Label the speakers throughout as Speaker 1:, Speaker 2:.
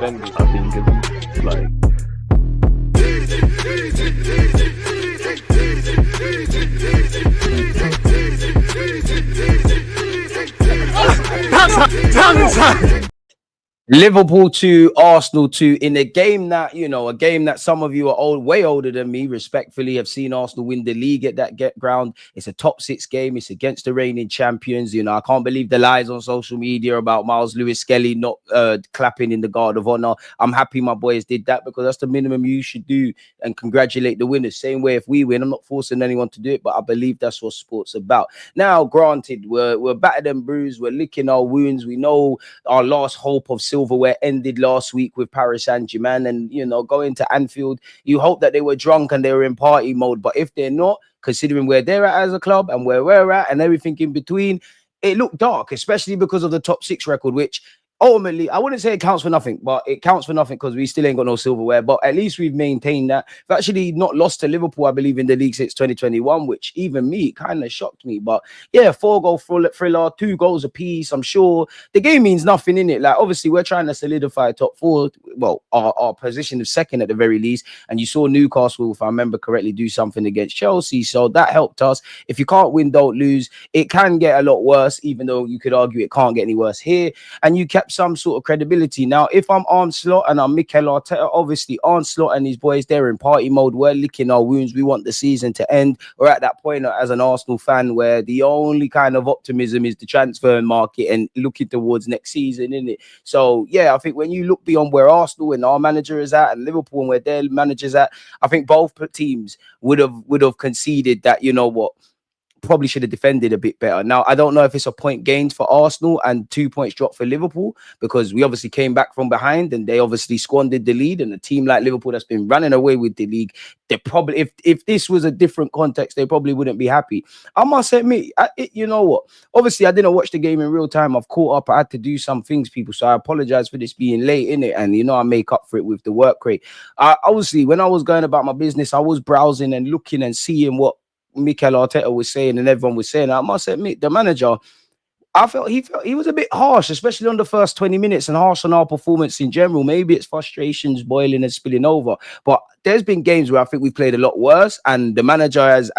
Speaker 1: defending. I think it's like.
Speaker 2: Liverpool 2, Arsenal 2 in a game that, a game that some of you are way older than me, respectfully, have seen Arsenal win the league at that ground. It's a top 6 game. It's against the reigning champions. I can't believe the lies on social media about Miles Lewis-Skelly not clapping in the Guard of Honor. I'm happy my boys did that because that's the minimum you should do and congratulate the winners. Same way if we win, I'm not forcing anyone to do it, but I believe that's what sport's about. Now, granted, we're battered and bruised. We're licking our wounds. We know our last hope of silverware ended last week with Paris Saint-Germain, and going to Anfield, you hope that they were drunk and they were in party mode. But if they're not, considering where they're at as a club and where we're at and everything in between, it looked dark, especially because of the top 6 record, which ultimately, I wouldn't say it counts for nothing, but it counts for nothing because we still ain't got no silverware. But at least we've maintained that. We've actually not lost to Liverpool, I believe, in the league since 2021, which even me kind of shocked me. But yeah, 4-goal thriller, 2 goals apiece. I'm sure the game means nothing in it. Like, obviously, we're trying to solidify top 4. Well, our position of second at the very least. And you saw Newcastle, if I remember correctly, do something against Chelsea. So that helped us. If you can't win, don't lose. It can get a lot worse, even though you could argue it can't get any worse here. And you kept some sort of credibility. Now, if I'm Arne Slot and I'm Mikel Arteta, obviously Arne Slot and his boys, they're in party mode. We're licking our wounds. We want the season to end. We're at that point as an Arsenal fan where the only kind of optimism is the transfer market and looking towards next season, isn't it? So, yeah, I think when you look beyond where Arsenal and our manager is at and Liverpool and where their manager's at, I think both teams would have conceded that, probably should have defended a bit better. Now, I don't know if it's a point gained for Arsenal and 2 points dropped for Liverpool, because we obviously came back from behind and they obviously squandered the lead. And a team like Liverpool that's been running away with the league, they probably, if this was a different context, they probably wouldn't be happy. I must admit, you know what? Obviously, I didn't watch the game in real time. I've caught up. I had to do some things, people. So I apologize for this being late, innit? And, I make up for it with the work rate. Obviously, when I was going about my business, I was browsing and looking and seeing what Mikel Arteta was saying and everyone was saying. I must admit, the manager, I felt he was a bit harsh, especially on the first 20 minutes, and harsh on our performance in general. Maybe it's frustrations boiling and spilling over, but there's been games where I think we've played a lot worse, and the manager has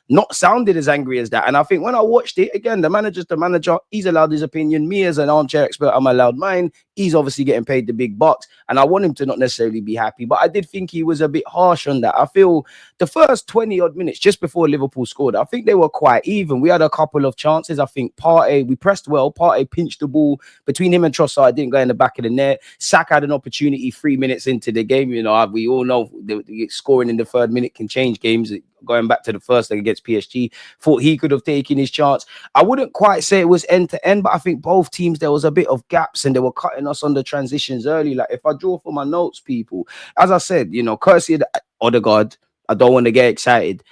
Speaker 2: not sounded as angry as that. And I think when I watched it again, the manager's the manager. He's allowed his opinion. Me as an armchair expert, I'm allowed mine. He's obviously getting paid the big bucks, and I want him to not necessarily be happy. But I did think he was a bit harsh on that. I feel the first 20 odd minutes just before Liverpool scored, I think they were quite even. We had a couple of chances. I think we pressed well. Partey pinched the ball between him and Trossard. Didn't go in the back of the net. Saka had an opportunity 3 minutes into the game. We all know the scoring in the 3rd minute can change games. Going back to the first leg against PSG, thought he could have taken his chance. I wouldn't quite say it was end to end, but I think both teams, there was a bit of gaps and they were cutting us on the transitions early. Like, if I draw for my notes, people, as I said, courtesy of Odegaard, I don't want to get excited,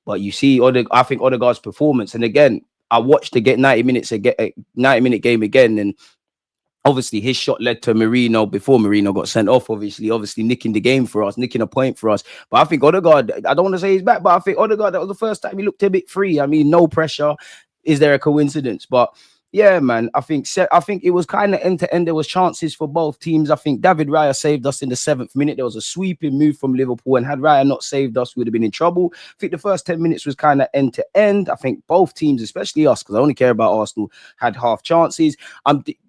Speaker 2: but you see, I think Odegaard's performance, and again, I watched the 90-minute game again, and obviously his shot led to Merino before Merino got sent off, obviously nicking the game for us, nicking a point for us. But I think Odegaard, I don't want to say he's back, but I think Odegaard, that was the first time he looked a bit free. I mean, no pressure. Is there a coincidence? But yeah, man, I think it was kind of end to end. There was chances for both teams. I think David Raya saved us in the 7th minute. There was a sweeping move from Liverpool, and had Raya not saved us, we would have been in trouble. I think the first 10 minutes was kind of end to end. I think both teams, especially us, because I only care about Arsenal, had half chances.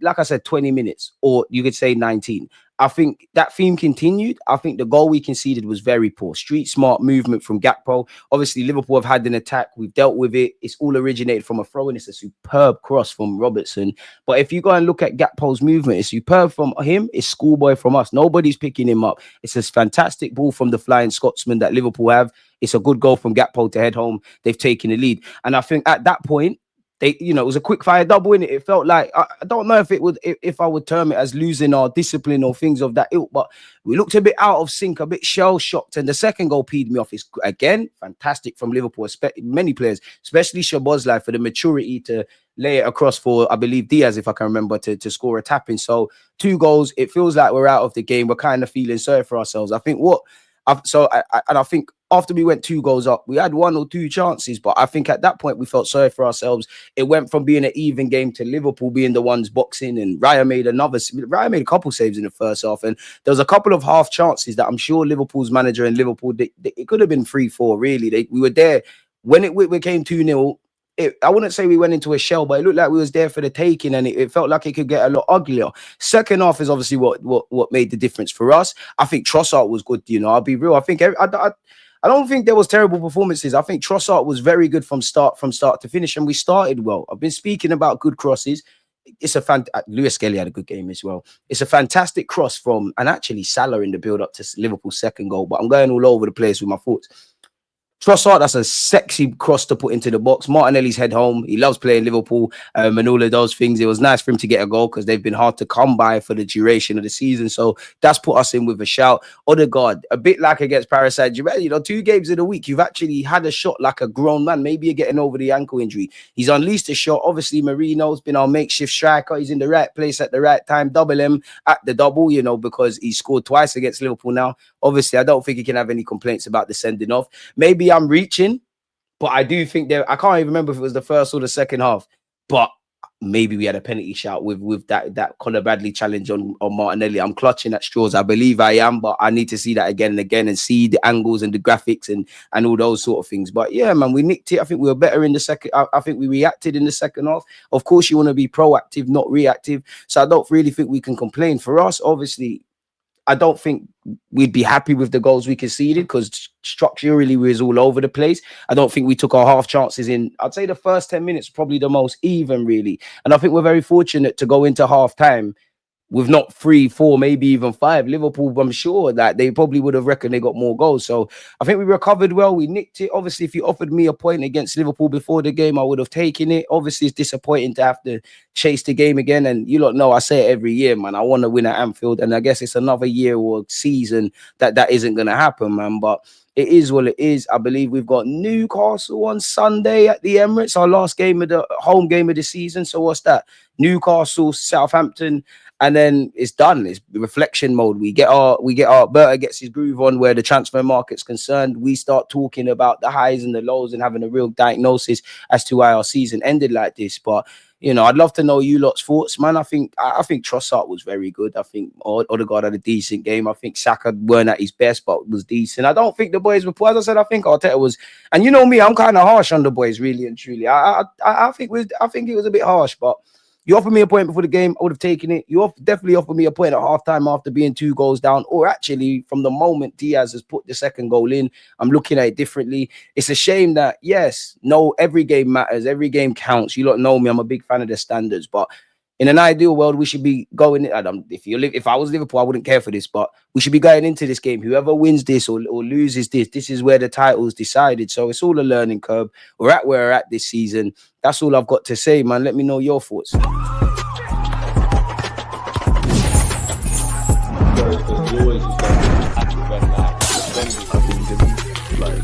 Speaker 2: Like I said, 20 minutes, or you could say 19. I think that theme continued. I think the goal we conceded was very poor. Street smart movement from Gakpo. Obviously, Liverpool have had an attack. We've dealt with it. It's all originated from a throw, and it's a superb cross from Robertson. But if you go and look at Gakpo's movement, it's superb from him. It's schoolboy from us. Nobody's picking him up. It's a fantastic ball from the Flying Scotsman that Liverpool have. It's a good goal from Gakpo to head home. They've taken the lead. And I think at that point, it was a quick fire double in it. It felt like, I don't know if I would term it as losing our discipline or things of that ilk, but we looked a bit out of sync, a bit shell shocked. And the second goal peed me off. Is again fantastic from Liverpool, many players, especially Szoboszlai, for the maturity to lay it across for, I believe, Diaz, if I can remember, to score a tapping. So 2 goals. It feels like we're out of the game. We're kind of feeling sorry for ourselves. I think I think after we went 2 goals up, we had 1 or 2 chances, but I think at that point we felt sorry for ourselves. It went from being an even game to Liverpool being the ones boxing, and Raya made a couple saves in the first half, and there was a couple of half chances that I'm sure Liverpool's manager and Liverpool, it could have been 3-4 really. We were there when it became 2-0. I wouldn't say we went into a shell, but it looked like we was there for the taking, and it felt like it could get a lot uglier. Second half is obviously what made the difference for us. I think Trossard was good. I'll be real. I think I don't think there was terrible performances. I think Trossard was very good from start to finish, and we started well. I've been speaking about good crosses. It's Lewis Skelly had a good game as well. It's a fantastic cross and actually Salah in the build up to Liverpool's second goal. But I'm going all over the place with my thoughts. Trossard, that's a sexy cross to put into the box. Martinelli's head home. He loves playing Liverpool and all of those things. It was nice for him to get a goal because they've been hard to come by for the duration of the season. So that's put us in with a shout. Odegaard, a bit like against Paris Saint-Germain, 2 games in a week, you've actually had a shot like a grown man. Maybe you're getting over the ankle injury. He's unleashed a shot. Obviously, Merino's been our makeshift striker. He's in the right place at the right time. Double him at the double, because he scored twice against Liverpool now. Obviously, I don't think he can have any complaints about the sending off. Maybe I'm reaching, but I do think I can't even remember if it was the first or the second half, but maybe we had a penalty shout with that Conor Bradley challenge on Martinelli. I'm clutching at straws. I believe I am, but I need to see that again and again and see the angles and the graphics and all those sort of things. But yeah, man, we nicked it. I think we were better in the second. I think we reacted in the second half. Of course, you want to be proactive, not reactive. So I don't really think we can complain. For us, obviously, I don't think we'd be happy with the goals we conceded because structurally we was all over the place. I don't think we took our half chances in. I'd say the first 10 minutes probably the most even, really. And I think we're very fortunate to go into half time with not 3, 4, maybe even 5. Liverpool, I'm sure that they probably would have reckoned they got more goals. So I think we recovered well. We nicked it. Obviously, if you offered me a point against Liverpool before the game, I would have taken it. Obviously, it's disappointing to have to chase the game again. And you lot know I say it every year, man. I want to win at Anfield. And I guess it's another year or season that isn't going to happen, man. But it is what it is. I believe we've got Newcastle on Sunday at the Emirates, our last game of the home game of the season. So what's that? Newcastle, Southampton, and then it's done. It's reflection mode. We get our Berta gets his groove on where the transfer market's concerned. We start talking about the highs and the lows and having a real diagnosis as to why our season ended like this. But I'd love to know you lot's thoughts, man. I think Trossard was very good. I think Odegaard had a decent game. I think Saka weren't at his best, but was decent. I don't think the boys were poor. As I said, I think Arteta was, and you know me, I'm kind of harsh on the boys, really and truly. I think it was a bit harsh, but you offered me a point before the game, I would have taken it. You definitely offered me a point at halftime after being 2 goals down, or actually from the moment Diaz has put the second goal in, I'm looking at it differently. It's a shame that, yes, no, every game matters, every game counts. You lot know me, I'm a big fan of the standards, but in an ideal world, we should be going. If I was Liverpool, I wouldn't care for this, but we should be going into this game. Whoever wins this or loses this is where the title's decided. So it's all a learning curve. We're at where we're at this season. That's all I've got to say, man. Let me know your thoughts.
Speaker 1: Like